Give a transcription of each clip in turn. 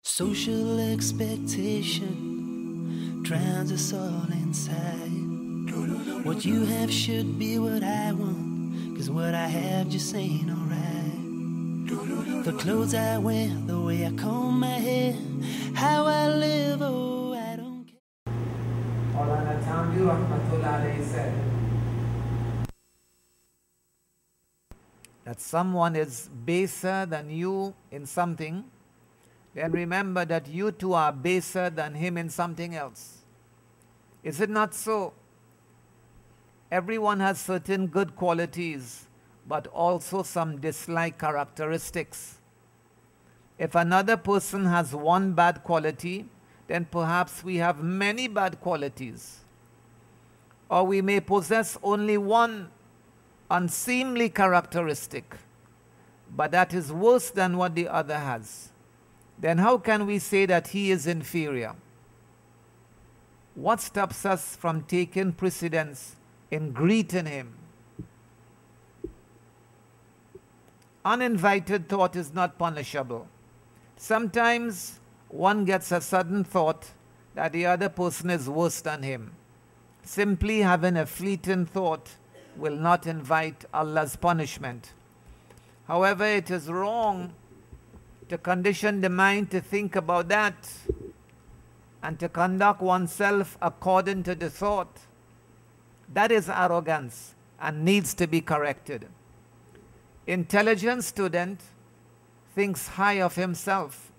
Social expectation drowns us all inside. What you have should be what I want, 'cause what I have just ain't alright. The clothes I wear, the way I comb my hair, how I live, oh, I don't care. Maulana Abdul said that someone is baser than you in something, then remember that you too are baser than him in something else. Is it not so? Everyone has certain good qualities, but also some dislike characteristics. If another person has one bad quality, then perhaps we have many bad qualities. Or we may possess only one unseemly characteristic, but that is worse than what the other has. Then how can we say that he is inferior? What stops us from taking precedence in greeting him? Uninvited thought is not punishable. Sometimes one gets a sudden thought that the other person is worse than him. Simply having a fleeting thought will not invite Allah's punishment. However, it is wrong to condition the mind to think about that and to conduct oneself according to the thought. That is arrogance and needs to be corrected. Intelligent student thinks high of himself.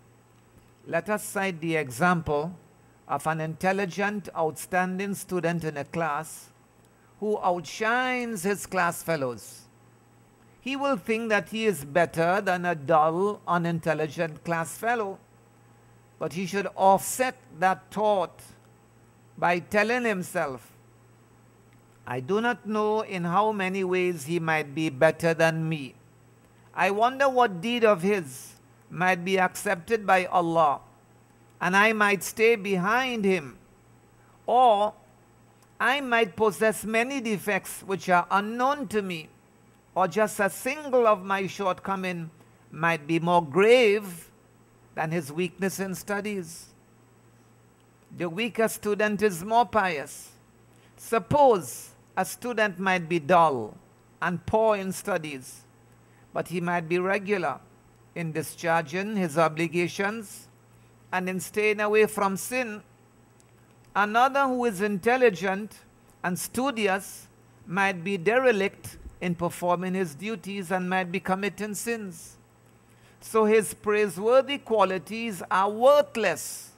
Let us cite the example of an intelligent, outstanding student in a class who outshines his class fellows. He will think that he is better than a dull, unintelligent class fellow, but he should offset that thought by telling himself, I do not know in how many ways he might be better than me. I wonder what deed of his might be accepted by Allah, and I might stay behind him. Or I might possess many defects which are unknown to me, or just a single of my shortcoming might be more grave than his weakness in studies. The weaker student is more pious. Suppose a student might be dull and poor in studies, but he might be regular in discharging his obligations and in staying away from sin. Another who is intelligent and studious might be derelict in performing his duties and might be committing sins. So his praiseworthy qualities are worthless.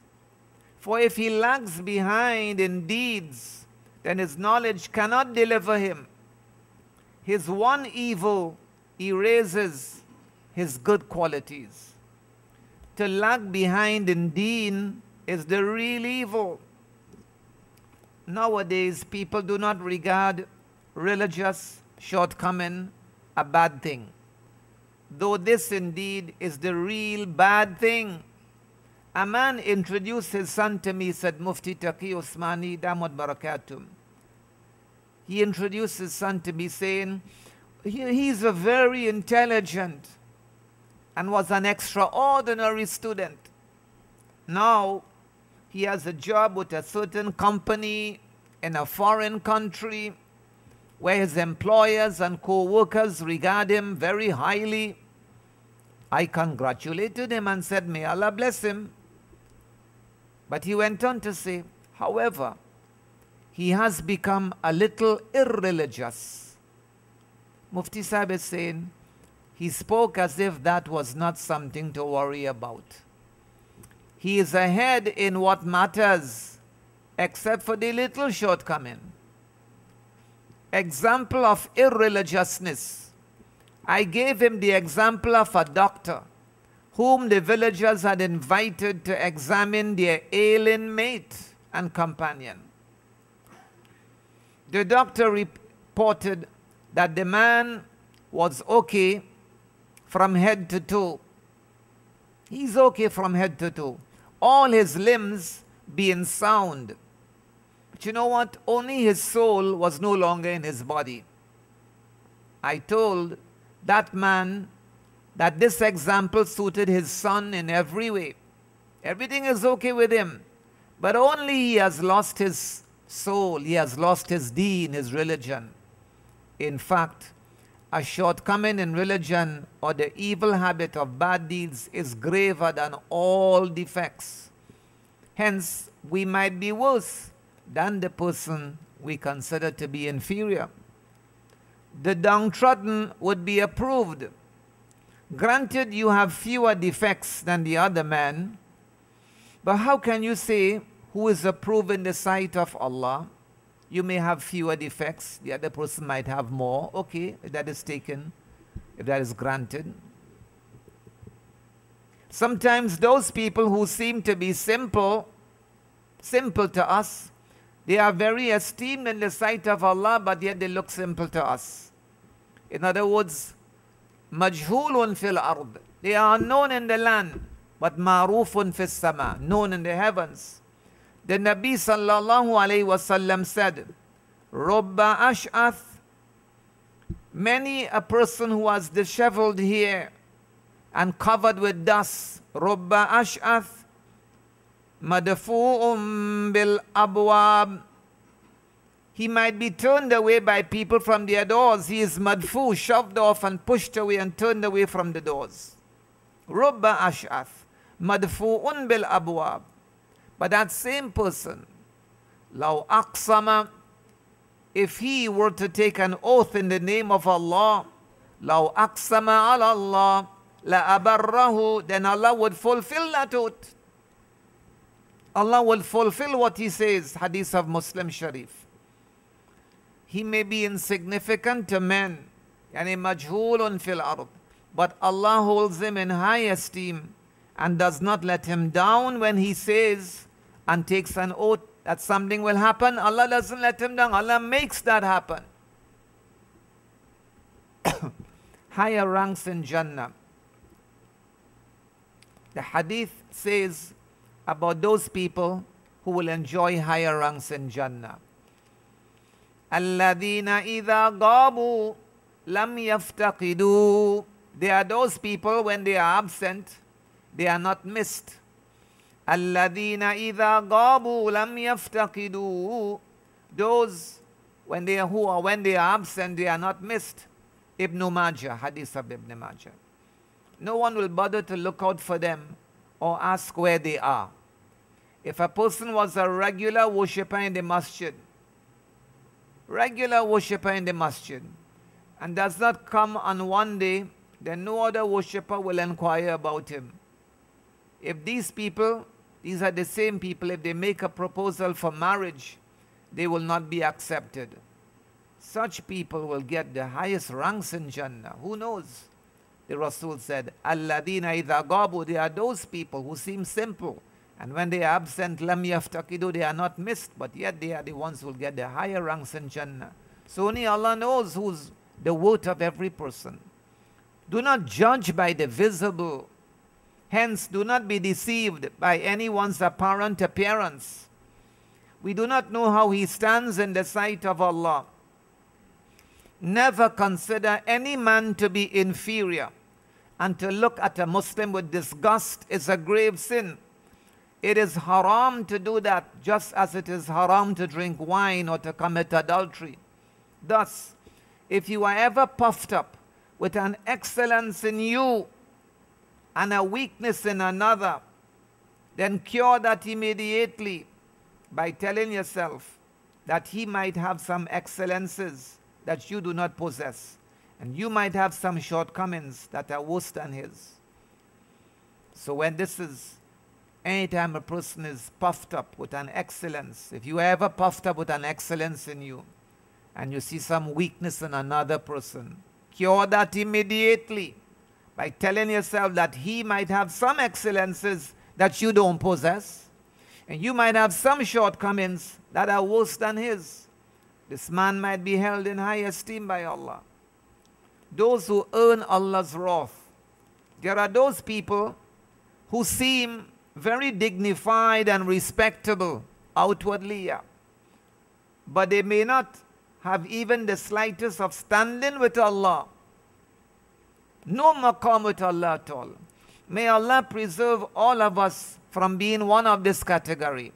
For if he lags behind in deeds, then his knowledge cannot deliver him. His one evil erases his good qualities. To lag behind in deen is the real evil. Nowadays, people do not regard religious shortcoming a bad thing, though this indeed is the real bad thing. A man introduced his son to me, said Mufti Taqi Usmani Damad Barakatum. He introduced his son to me saying, he's a very intelligent and was an extraordinary student. Now, he has a job with a certain company in a foreign country where his employers and co-workers regard him very highly. I congratulated him and said, may Allah bless him. But he went on to say, however, he has become a little irreligious. Mufti Sahib is saying, he spoke as if that was not something to worry about. He is ahead in what matters, except for the little shortcoming. Example of irreligiousness. I gave him the example of a doctor whom the villagers had invited to examine their ailing mate and companion. The doctor reported that the man was okay from head to toe. He's okay from head to toe. All his limbs being sound. But you know what? Only his soul was no longer in his body. I told that man that this example suited his son in every way. Everything is okay with him. But only he has lost his soul, he has lost his deen, his religion. In fact, a shortcoming in religion or the evil habit of bad deeds is graver than all defects. Hence, we might be worse than the person we consider to be inferior. The downtrodden would be approved. Granted, you have fewer defects than the other man, but how can you say who is approved in the sight of Allah? You may have fewer defects, the other person might have more. Okay, if that is taken, if that is granted. Sometimes those people who seem to be simple to us, they are very esteemed in the sight of Allah, but yet they look simple to us. In other words, majhulun fil ard. They are unknown in the land, but ma'rufun fis sama, known in the heavens. The Nabi sallallahu alayhi wasallam said, Robba ash'ath, many a person who has disheveled hair and covered with dust. Robba ash'ath, madfu'um bil abwab. He might be turned away by people from their doors. He is madfu, shoved off and pushed away and turned away from the doors. Robba ash'ath, madfu'un bil abwab. But that same person, law aqsama, if he were to take an oath in the name of Allah, law aqsama ala Allah, la abarrahu, then Allah would fulfill that oath. Allah will fulfill what he says, hadith of Muslim Sharif. He may be insignificant to men, yani majhulun fil ard, but Allah holds him in high esteem and does not let him down when he says and takes an oath that something will happen. Allah doesn't let him down. Allah makes that happen. Higher ranks in Jannah. The hadith says about those people who will enjoy higher ranks in Jannah. Alladhina idha gabu lam yaftaqidu. They are those people when they are absent, they are not missed. Alladhina idha gabu lam yaftaqidu. Those when they are absent, they are not missed. Ibn Majah, hadith of Ibn Majah. No one will bother to look out for them or ask where they are. If a person was a regular worshipper in the masjid, and does not come on one day, then no other worshipper will inquire about him. If these people, these are the same people, if they make a proposal for marriage, they will not be accepted. Such people will get the highest ranks in Jannah. Who knows? The Rasul said, Alladina idha gabu, they are those people who seem simple. And when they are absent, lam yaftaqidu, they are not missed, but yet they are the ones who will get the higher ranks in Jannah. So only Allah knows who's the worth of every person. Do not judge by the visible. Hence, do not be deceived by anyone's apparent appearance. We do not know how he stands in the sight of Allah. Never consider any man to be inferior, and to look at a Muslim with disgust is a grave sin. It is haram to do that, just as it is haram to drink wine or to commit adultery. Thus, if you are ever puffed up with an excellence in you and a weakness in another, then cure that immediately by telling yourself that he might have some excellences that you do not possess, and you might have some shortcomings that are worse than his. So when this is, anytime a person is puffed up with an excellence, if you are ever puffed up with an excellence in you, and you see some weakness in another person, cure that immediately by telling yourself that he might have some excellences that you don't possess, and you might have some shortcomings that are worse than his. This man might be held in high esteem by Allah. Those who earn Allah's wrath. There are those people who seem very dignified and respectable outwardly, yeah, but they may not have even the slightest of standing with Allah. No maqam with Allah at all. May Allah preserve all of us from being one of this category.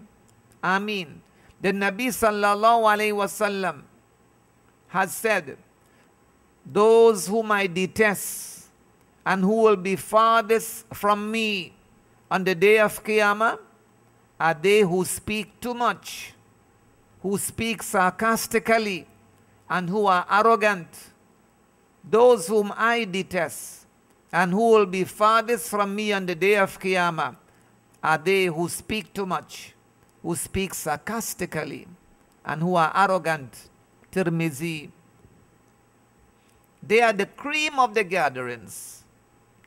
Ameen. The Nabi sallallahu alayhi wasallam has said, those whom I detest and who will be farthest from me on the day of Qiyamah are they who speak too much, who speak sarcastically, and who are arrogant. Those whom I detest and who will be farthest from me on the day of Qiyamah are they who speak too much, who speak sarcastically, and who are arrogant. Tirmizi. They are the cream of the gatherings.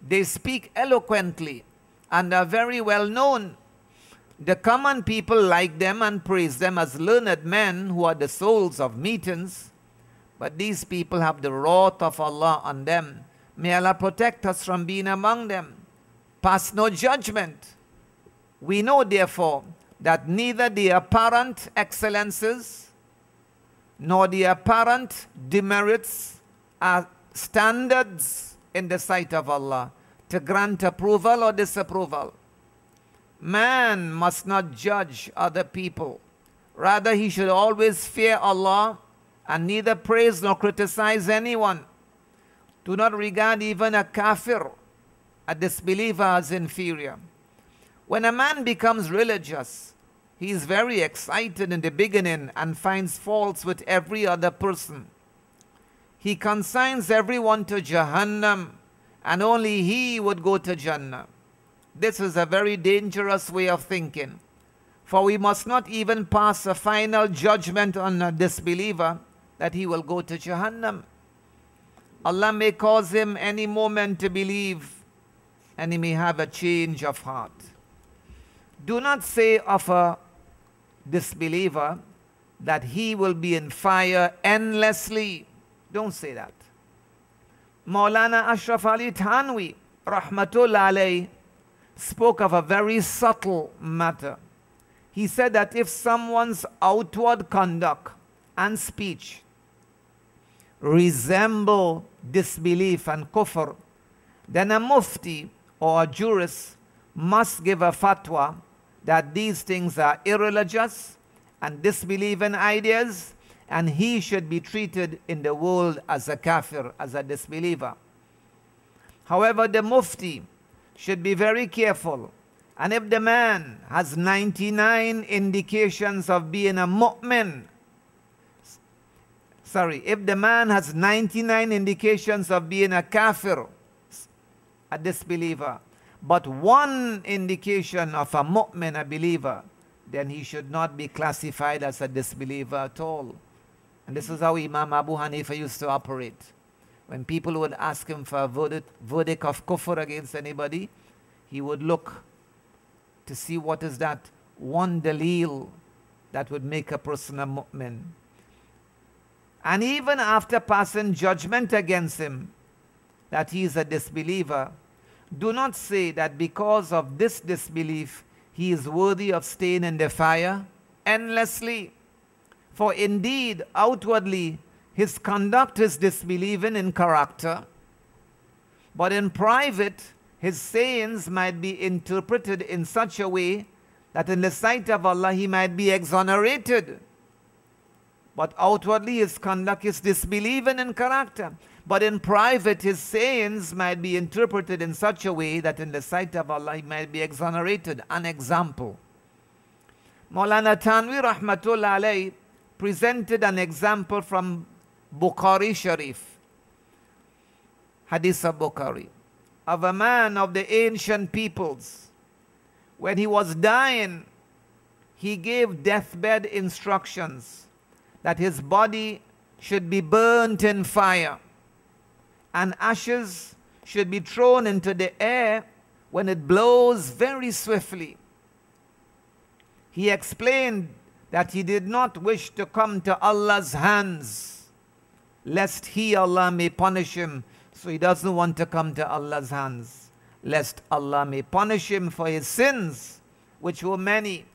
They speak eloquently and are very well known. The common people like them and praise them as learned men who are the souls of meetings. But these people have the wrath of Allah on them. May Allah protect us from being among them. Pass no judgment. We know therefore that neither the apparent excellences nor the apparent demerits are standards in the sight of Allah to grant approval or disapproval. Man must not judge other people. Rather, he should always fear Allah and neither praise nor criticize anyone. Do not regard even a kafir, a disbeliever, as inferior. When a man becomes religious, he is very excited in the beginning and finds faults with every other person. He consigns everyone to Jahannam and only he would go to Jannah. This is a very dangerous way of thinking, for we must not even pass a final judgment on a disbeliever that he will go to Jahannam. Allah may cause him any moment to believe and he may have a change of heart. Do not say of a disbeliever that he will be in fire endlessly. Don't say that. Maulana Ashraf Ali Thanwi, rahmatullah alayhi, spoke of a very subtle matter. He said that if someone's outward conduct and speech resemble disbelief and kufr, then a mufti or a jurist must give a fatwa that these things are irreligious and disbelieving ideas, and he should be treated in the world as a kafir, as a disbeliever. However, the mufti should be very careful, and if the man has 99 indications of being a mu'min, if the man has 99 indications of being a kafir, a disbeliever, but one indication of a mu'min, a believer, then he should not be classified as a disbeliever at all. And this is how Imam Abu Hanifa used to operate. When people would ask him for a verdict of kufr against anybody, he would look to see what is that one dalil that would make a person a mu'min. And even after passing judgment against him that he is a disbeliever, do not say that because of this disbelief he is worthy of staying in the fire endlessly. For indeed, outwardly, his conduct is disbelieving in character, but in private, his sayings might be interpreted in such a way that in the sight of Allah he might be exonerated. But outwardly his conduct is disbelieving in character, but in private his sayings might be interpreted in such a way that in the sight of Allah he might be exonerated. An example. Maulana Thanwi rahmatullah alayhi presented an example from Bukhari Sharif, Hadith of Bukhari, of a man of the ancient peoples. When he was dying, he gave deathbed instructions that his body should be burnt in fire and ashes should be thrown into the air when it blows very swiftly. He explained that he did not wish to come to Allah's hands, lest he, Allah, may punish him. So he doesn't want to come to Allah's hands, lest Allah may punish him for his sins, which were many.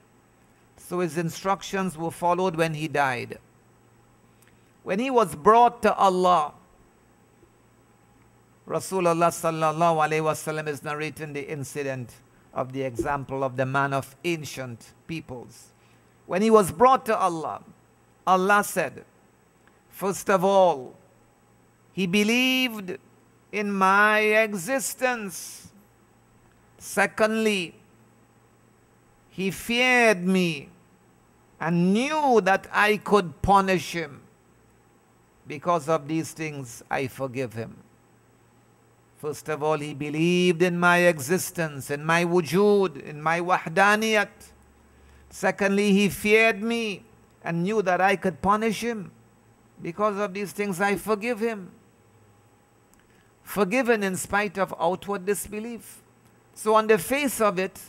So his instructions were followed when he died. When he was brought to Allah, Rasulullah sallallahu alaihi wasallam is narrating the incident of the example of the man of ancient peoples. When he was brought to Allah, Allah said, first of all, he believed in my existence. Secondly, he feared me and knew that I could punish him. Because of these things, I forgive him. First of all, he believed in my existence, in my wujud, in my wahdaniyat. Secondly, he feared me and knew that I could punish him. Because of these things, I forgive him. Forgiven in spite of outward disbelief. So on the face of it,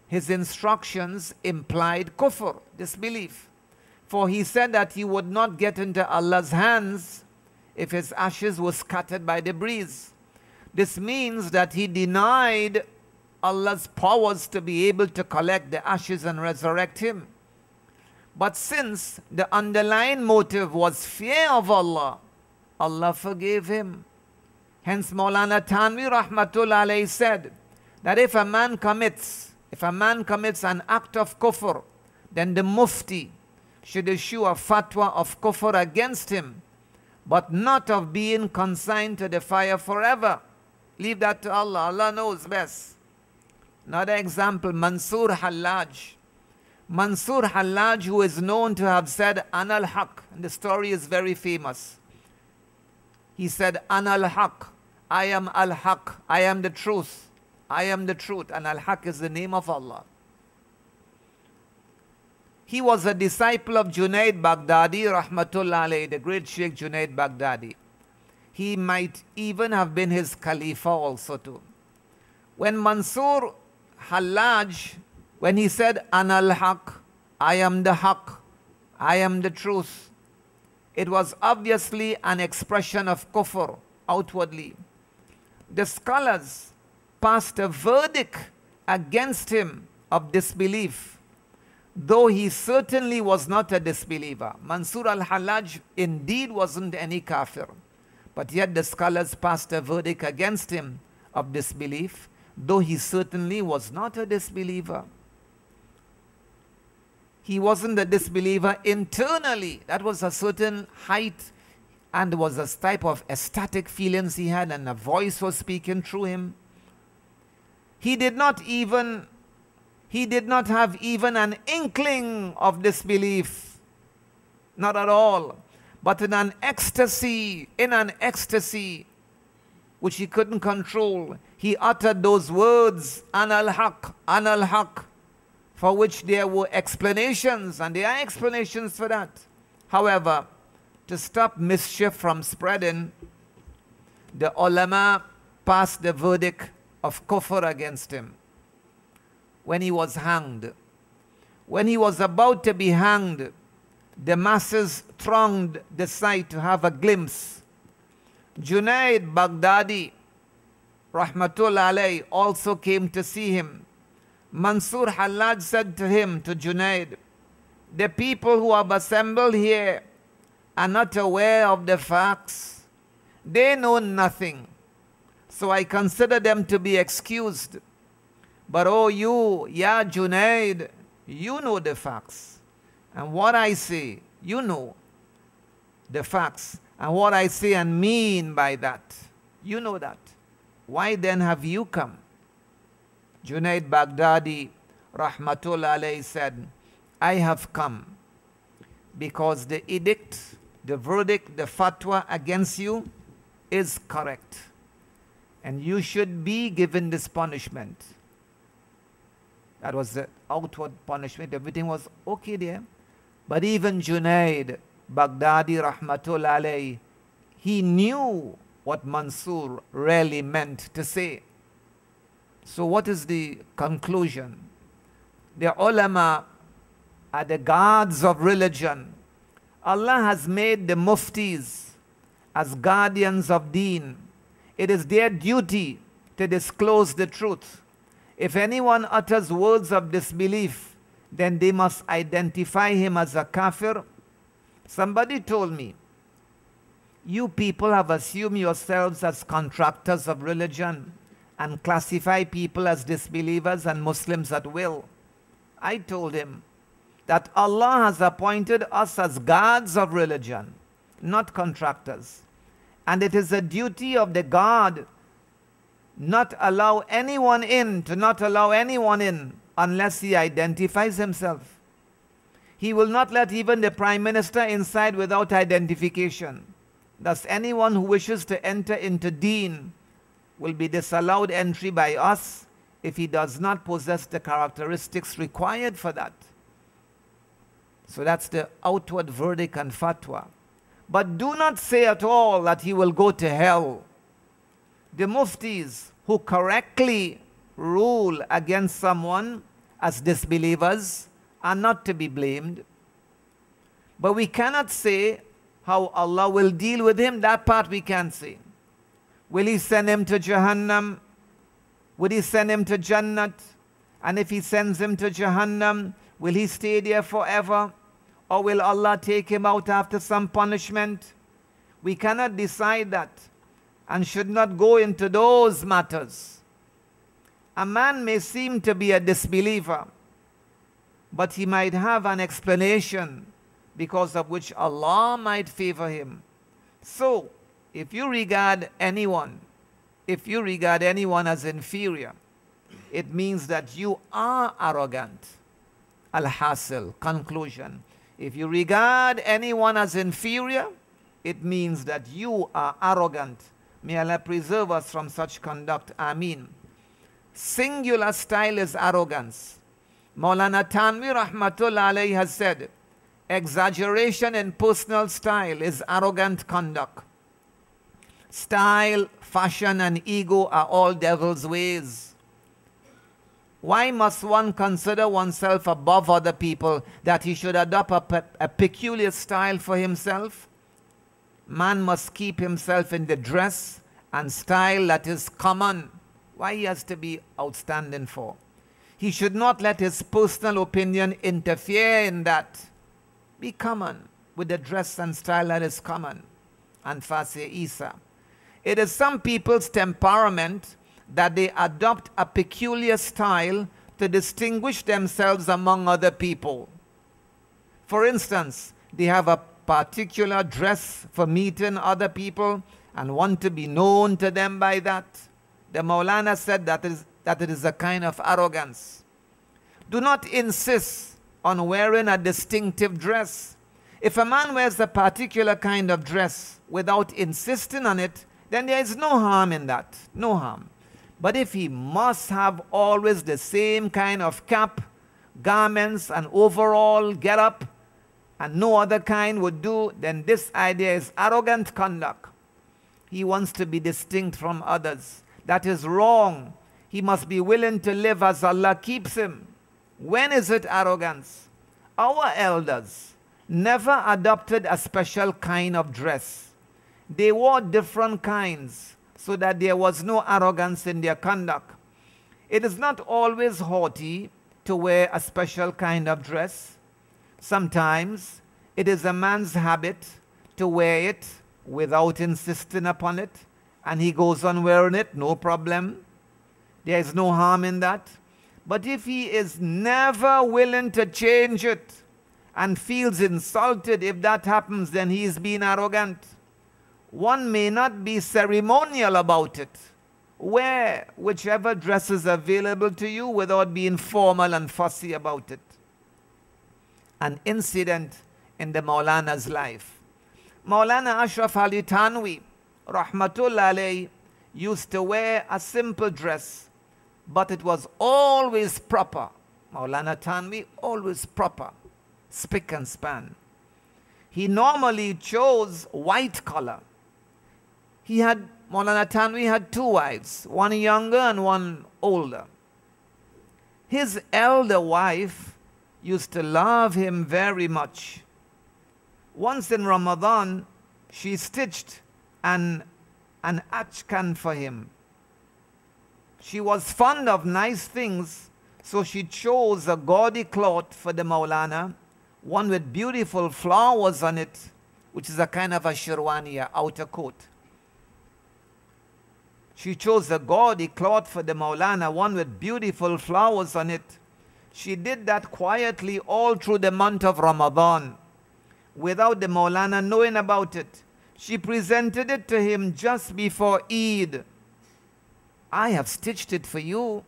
his instructions implied kufr, disbelief. For he said that he would not get into Allah's hands if his ashes were scattered by the breeze. This means that he denied Allah's powers to be able to collect the ashes and resurrect him. But since the underlying motive was fear of Allah, Allah forgave him. Hence Maulana Tanvi Rahmatullah alayhi said that if a man commits an act of kufr, then the mufti should issue a fatwa of kufr against him, but not of being consigned to the fire forever. Leave that to Allah. Allah knows best. Another example, Mansur Hallaj. Mansur Hallaj, who is known to have said, Anal Haq, and the story is very famous. He said, Anal Haq, I am Al Haq, I am the truth. I am the truth, and Al Haq is the name of Allah. He was a disciple of Junaid Baghdadi, Rahmatullah alayhi, the great Sheikh Junaid Baghdadi. He might even have been his Khalifa also too. When Mansur Hallaj, when he said, Anal Haq, I am the Haq, I am the truth, it was obviously an expression of kufr outwardly. The scholars passed a verdict against him of disbelief, though he certainly was not a disbeliever. Mansur al-Hallaj indeed wasn't any kafir, but yet the scholars passed a verdict against him of disbelief, though he certainly was not a disbeliever. He wasn't a disbeliever internally. That was a certain height, and there was a type of ecstatic feelings he had, and a voice was speaking through him. He did not have even an inkling of disbelief. Not at all. But in an ecstasy, which he couldn't control, he uttered those words, Anal Haq, for which there were explanations, and there are explanations for that. However, to stop mischief from spreading, the ulama passed the verdict of kufr against him. When he was hanged, when he was about to be hanged, the masses thronged the site to have a glimpse. Junaid Baghdadi, Rahmatullah alayhi, also came to see him. Mansur Hallaj said to him, to Junaid, the people who have assembled here are not aware of the facts. They know nothing. So I consider them to be excused. But oh you, Ya Junaid, you know the facts. And what I say, you know the facts. And what I say and mean by that, you know that. Why then have you come? Junaid Baghdadi, Rahmatullah alayhi, said, I have come because the edict, the verdict, the fatwa against you is correct. And you should be given this punishment. That was the outward punishment. Everything was okay there. But even Junaid Baghdadi, Rahmatullah alayhi, he knew what Mansur really meant to say. So what is the conclusion? The ulama are the guards of religion. Allah has made the muftis as guardians of deen. It is their duty to disclose the truth. If anyone utters words of disbelief, then they must identify him as a kafir. Somebody told me You people have assumed yourselves as contractors of religion and classify people as disbelievers and Muslims at will. I told him that Allah has appointed us as guards of religion, not contractors. And it is the duty of the guard not allow anyone in, to not allow anyone in unless he identifies himself. He will not let even the Prime Minister inside without identification. Thus, anyone who wishes to enter into Deen will be disallowed entry by us if he does not possess the characteristics required for that. So that's the outward verdict and fatwa. But do not say at all that he will go to hell. The muftis who correctly rule against someone as disbelievers are not to be blamed. But we cannot say how Allah will deal with him. That part we can't say. Will he send him to Jahannam? Would he send him to Jannat? And if he sends him to Jahannam, will he stay there forever? Or will Allah take him out after some punishment? We cannot decide that and should not go into those matters. A man may seem to be a disbeliever, but he might have an explanation because of which Allah might favor him. So, if you regard anyone as inferior, it means that you are arrogant. Al-Hasil, conclusion. If you regard anyone as inferior, it means that you are arrogant. May Allah preserve us from such conduct. Ameen. Singular style is arrogance. Maulana Tanvi Rahmatullah alayhi has said, exaggeration in personal style is arrogant conduct. Style, fashion, and ego are all devil's ways. Why must one consider oneself above other people that he should adopt a peculiar style for himself? Man must keep himself in the dress and style that is common. Why he has to be outstanding for? He should not let his personal opinion interfere in that. Be common with the dress and style that is common. And Fasih Isa. It is some people's temperament that they adopt a peculiar style to distinguish themselves among other people. For instance, they have a particular dress for meeting other people and want to be known to them by that. The Maulana said that it is a kind of arrogance. Do not insist on wearing a distinctive dress. If a man wears a particular kind of dress without insisting on it, then there is no harm in that. No harm. But if he must have always the same kind of cap, garments, and overall get-up, and no other kind would do, then this idea is arrogant conduct. He wants to be distinct from others. That is wrong. He must be willing to live as Allah keeps him. When is it arrogance? Our elders never adopted a special kind of dress. They wore different kinds so that there was no arrogance in their conduct. It is not always haughty to wear a special kind of dress. Sometimes it is a man's habit to wear it without insisting upon it, and he goes on wearing it, no problem. There is no harm in that. But if he is never willing to change it and feels insulted if that happens, then he is being arrogant. One may not be ceremonial about it. Wear whichever dress is available to you without being formal and fussy about it. An incident in the Maulana's life. Maulana Ashraf Ali Tanwi, Rahmatullah alayhi, used to wear a simple dress, but it was always proper. Maulana Tanwi, always proper, spick and span. He normally chose white color. Maulana Tanwi had two wives, one younger and one older. His elder wife used to love him very much. Once in Ramadan, she stitched an achkan for him. She was fond of nice things, so she chose a gaudy cloth for the Maulana, one with beautiful flowers on it, which is a kind of a sherwani, outer coat. She chose a gaudy cloth for the Maulana, one with beautiful flowers on it. She did that quietly all through the month of Ramadan, without the Maulana knowing about it. She presented it to him just before Eid. I have stitched it for you.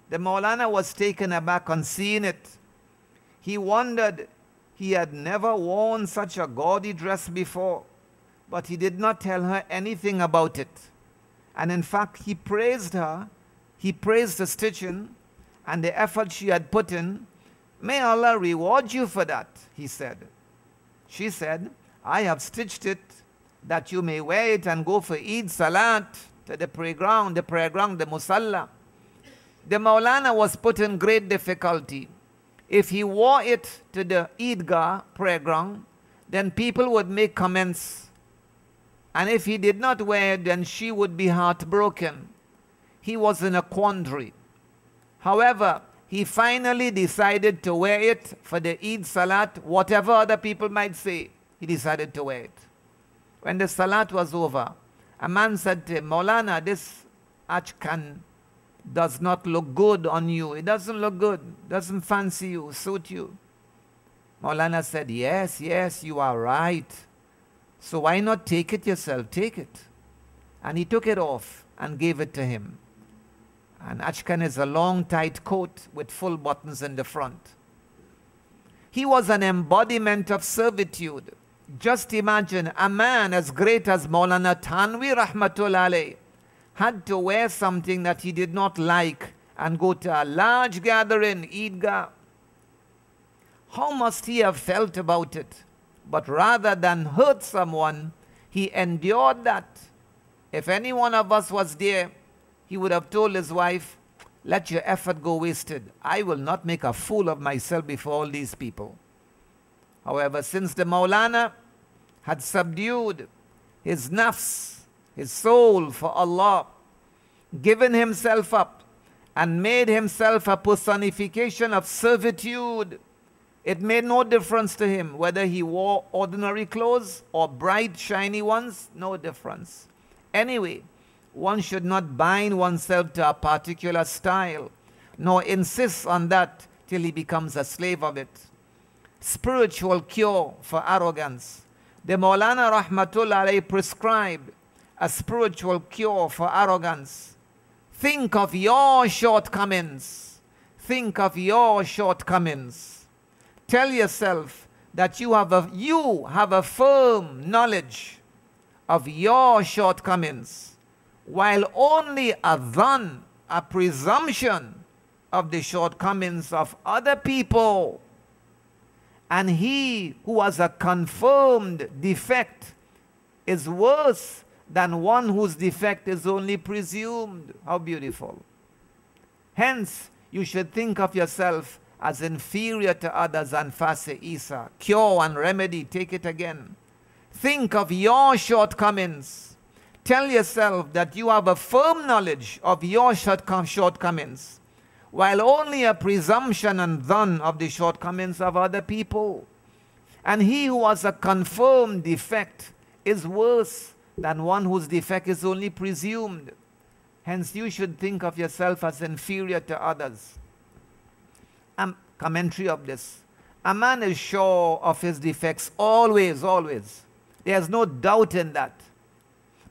The Maulana was taken aback on seeing it. He wondered. He had never worn such a gaudy dress before, but he did not tell her anything about it. And in fact, he praised her. He praised the stitching and the effort she had put in. May Allah reward you for that, he said. She said, I have stitched it that you may wear it and go for Eid Salat to the prayer ground, the Musalla. The Maulana was put in great difficulty. If he wore it to the Eidgah prayer ground, then people would make comments. And if he did not wear it, then she would be heartbroken. He was in a quandary. However, he finally decided to wear it for the Eid Salat, whatever other people might say. He decided to wear it. When the Salat was over, a man said to him, Maulana, this achkan does not look good on you. It doesn't look good, doesn't fancy you, suit you. Maulana said, yes, yes, you are right. So why not take it yourself? Take it. And he took it off and gave it to him. And achkan is a long tight coat with full buttons in the front. He was an embodiment of servitude. Just imagine a man as great as Maulana Thanvi Rahmatullah alayh had to wear something that he did not like and go to a large gathering, Eidgah. How must he have felt about it? But rather than hurt someone, he endured that. If any one of us was there, he would have told his wife, let your effort go wasted. I will not make a fool of myself before all these people. However, since the Maulana had subdued his nafs, his soul for Allah, given himself up and made himself a personification of servitude, it made no difference to him whether he wore ordinary clothes or bright, shiny ones, no difference. Anyway, one should not bind oneself to a particular style, nor insist on that till he becomes a slave of it. Spiritual cure for arrogance. The Maulana Rahmatullah alayhi prescribed a spiritual cure for arrogance. Think of your shortcomings. Think of your shortcomings. Tell yourself that you have a firm knowledge of your shortcomings, while only a dhan, a presumption of the shortcomings of other people. And he who has a confirmed defect is worse than one whose defect is only presumed. How beautiful. Hence, you should think of yourself as inferior to others and fase Isa. Cure and remedy, take it again. Think of your shortcomings. Tell yourself that you have a firm knowledge of your shortcomings, while only a presumption and dhan of the shortcomings of other people. And he who has a confirmed defect is worse than one whose defect is only presumed. Hence, you should think of yourself as inferior to others. Commentary of this. A man is sure of his defects always, always. There's no doubt in that.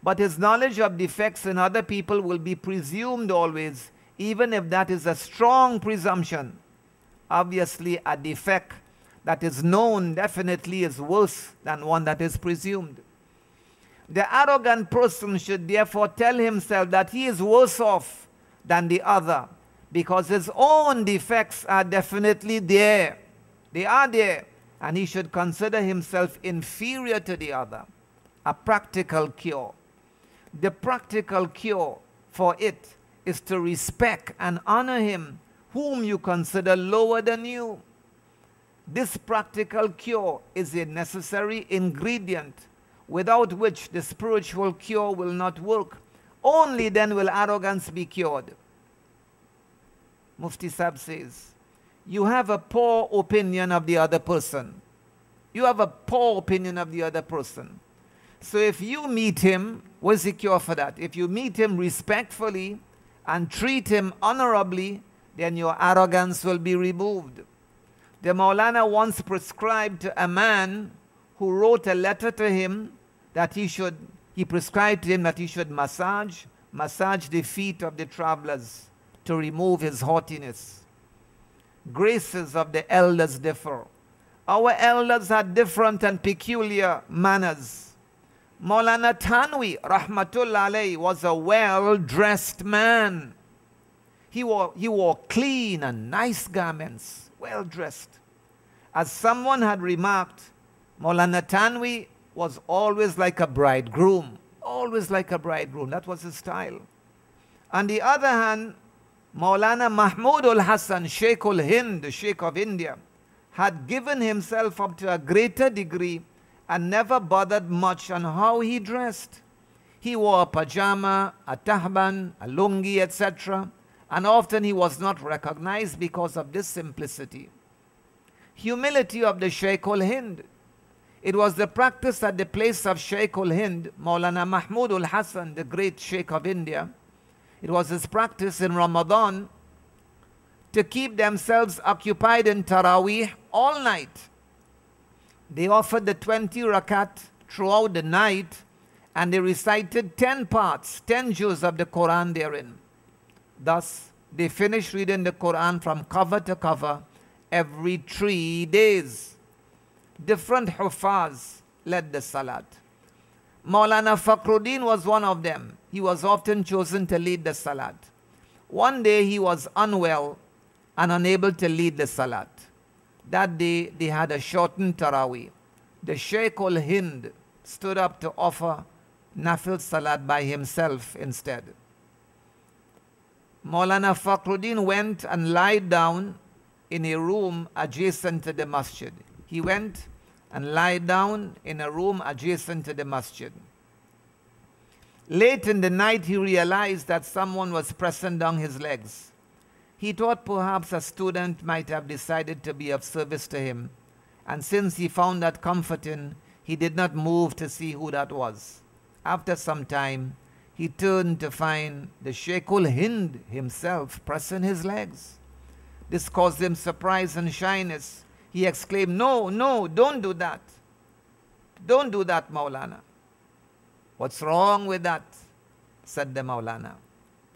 But his knowledge of defects in other people will be presumed always, even if that is a strong presumption. Obviously, a defect that is known definitely is worse than one that is presumed. The arrogant person should therefore tell himself that he is worse off than the other, because his own defects are definitely there. They are there, and he should consider himself inferior to the other. A practical cure. The practical cure for it is to respect and honor him whom you consider lower than you. This practical cure is a necessary ingredient without which the spiritual cure will not work. Only then will arrogance be cured. Mufti Sahib says, you have a poor opinion of the other person. You have a poor opinion of the other person. So if you meet him, what's the cure for that? If you meet him respectfully and treat him honorably, then your arrogance will be removed. The Maulana once prescribed to a man who wrote a letter to him that he prescribed to him that he should massage the feet of the travelers to remove his haughtiness. Graces of the elders differ. Our elders had different and peculiar manners. Maulana Tanwi, rahmatullah alayhi, was a well-dressed man. He wore clean and nice garments, well-dressed. As someone had remarked, Maulana Tanwi was always like a bridegroom. Always like a bridegroom. That was his style. On the other hand, Maulana Mahmudul Hassan, Sheikhul Hind, the Sheikh of India, had given himself up to a greater degree and never bothered much on how he dressed. He wore a pajama, a tahban, a lungi, etc. And often he was not recognized because of this simplicity. Humility of the Sheikhul Hind. It was the practice at the place of Sheikhul Hind, Maulana Mahmudul Hassan, the great Sheikh of India. It was his practice in Ramadan to keep themselves occupied in Taraweeh all night. They offered the 20 rakat throughout the night, and they recited 10 parts, 10 juz of the Quran therein. Thus, they finished reading the Quran from cover to cover every 3 days. Different Hufaz led the Salat. Maulana Fakhruddin was one of them. He was often chosen to lead the Salat. One day he was unwell and unable to lead the Salat. That day they had a shortened Taraweeh. The Sheikhul Hind stood up to offer Nafil Salat by himself instead. Maulana Fakhruddin went and lied down in a room adjacent to the masjid. He went and lied down in a room adjacent to the masjid. Late in the night, he realized that someone was pressing down his legs. He thought perhaps a student might have decided to be of service to him, and since he found that comforting, he did not move to see who that was. After some time, he turned to find the Sheikhul Hind himself pressing his legs. This caused him surprise and shyness. He exclaimed, "No, no, don't do that. Don't do that, Maulana." "What's wrong with that?" said the Maulana.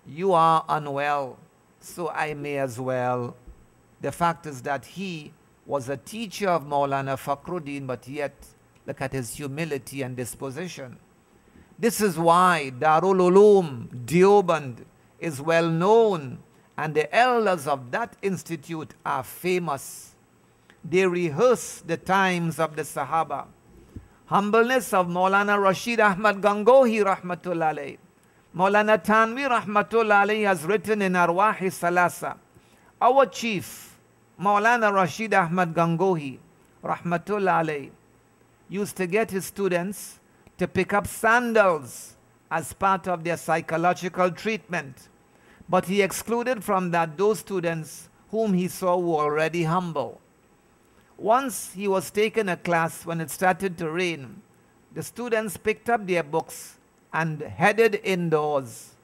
"You are unwell, so I may as well." The fact is that he was a teacher of Maulana Fakhruddin, but yet look at his humility and disposition. This is why Darul Uloom, Deoband, is well known, and the elders of that institute are famous. They rehearse the times of the Sahaba. Humbleness of Maulana Rashid Ahmad Gangohi rahmatullah alayhi. Maulana Tanwi rahmatullah alayhi has written in Arwahi Salasa. Our chief, Maulana Rashid Ahmad Gangohi rahmatullah alayhi, used to get his students to pick up sandals as part of their psychological treatment. But he excluded from that those students whom he saw were already humble. Once he was taking a class when it started to rain. The students picked up their books and headed indoors.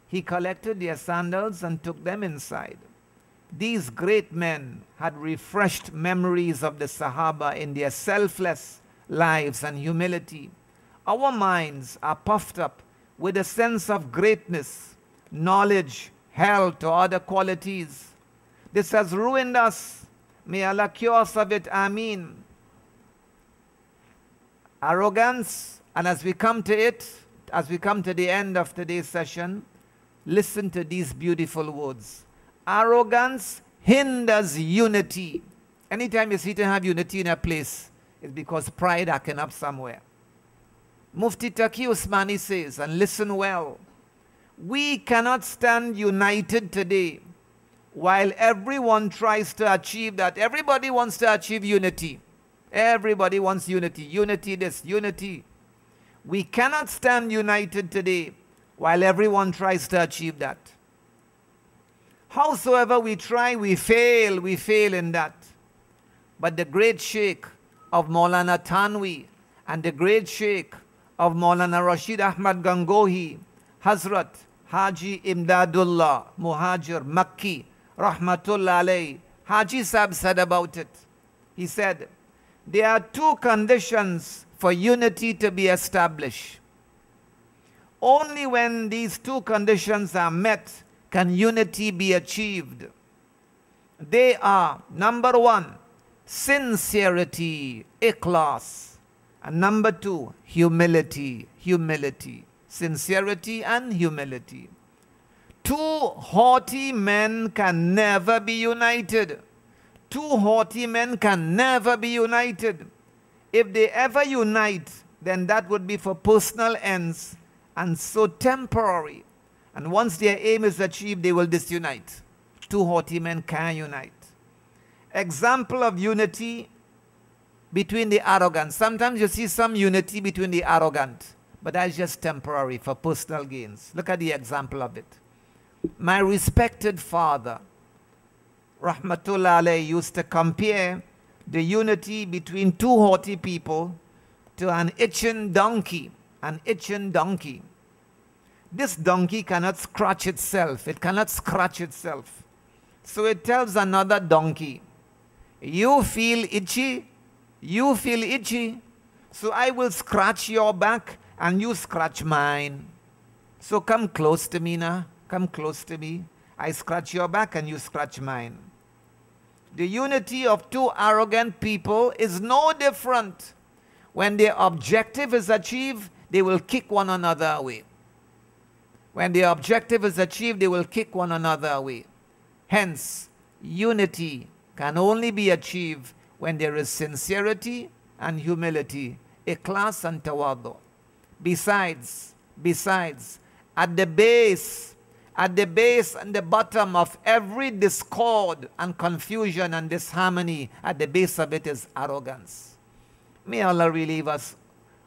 He collected their sandals and took them inside. These great men had refreshed memories of the Sahaba in their selfless lives and humility. Our minds are puffed up with a sense of greatness, knowledge, health, or other qualities. This has ruined us. May Allah cure us of it, Ameen. Arrogance, and as we come to it, as we come to the end of today's session, listen to these beautiful words. Arrogance hinders unity. Anytime you see to have unity in a place, it's because pride acting up somewhere. Mufti Taqi Usmani says, and listen well, we cannot stand united today while everyone tries to achieve that. Everybody wants to achieve unity. Everybody wants unity. Unity this, unity. We cannot stand united today while everyone tries to achieve that. Howsoever we try, we fail in that. But the great Sheikh, of Maulana Tanwi and the great Sheikh of Maulana Rashid Ahmad Gangohi, Hazrat Haji Imdadullah Muhajir Makki Rahmatullah alayhi, Haji Sahib said about it. He said, there are two conditions for unity to be established. Only when these two conditions are met can unity be achieved. They are, number one, sincerity, ikhlas. And number two, humility, humility. Sincerity and humility. Two haughty men can never be united. Two haughty men can never be united. If they ever unite, then that would be for personal ends and so temporary. And once their aim is achieved, they will disunite. Two haughty men can unite. Example of unity between the arrogant. Sometimes you see some unity between the arrogant, but that's just temporary for personal gains. Look at the example of it. My respected father, Rahmatullah alayhi, used to compare the unity between two haughty people to an itching donkey. An itching donkey. This donkey cannot scratch itself. It cannot scratch itself. So it tells another donkey, you feel itchy? You feel itchy? So I will scratch your back and you scratch mine. So come close to me now. Come close to me. I scratch your back and you scratch mine. The unity of two arrogant people is no different. When their objective is achieved, they will kick one another away. When the objective is achieved, they will kick one another away. Hence, unity can only be achieved when there is sincerity and humility, ikhlas and tawadu. Besides, at the base and the bottom of every discord and confusion and disharmony, at the base of it is arrogance. May Allah relieve us,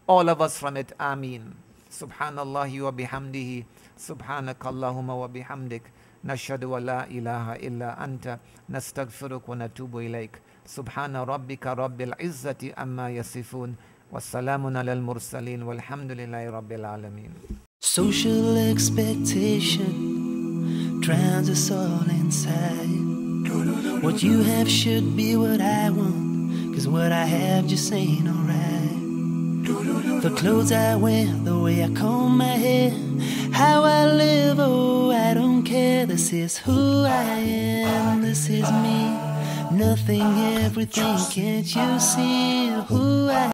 all of us from it. Ameen. Subhanallah wa bihamdihi. Subhanakallahumma wa bihamdik. Nashhadu wa la ilaha illa anta. Nastaghfiruk wa natubu ilaik. Subhana rabbika rabbil izzati amma yasifun. Wassalamun alal mursaleen. Walhamdulillahi rabbil alameen. Social expectation drowns us all inside. What you have should be what I want, 'cause what I have just ain't alright. The clothes I wear, the way I comb my hair, how I live, oh I don't care. This is who I am, this is me. Nothing, everything, can't you see who I am?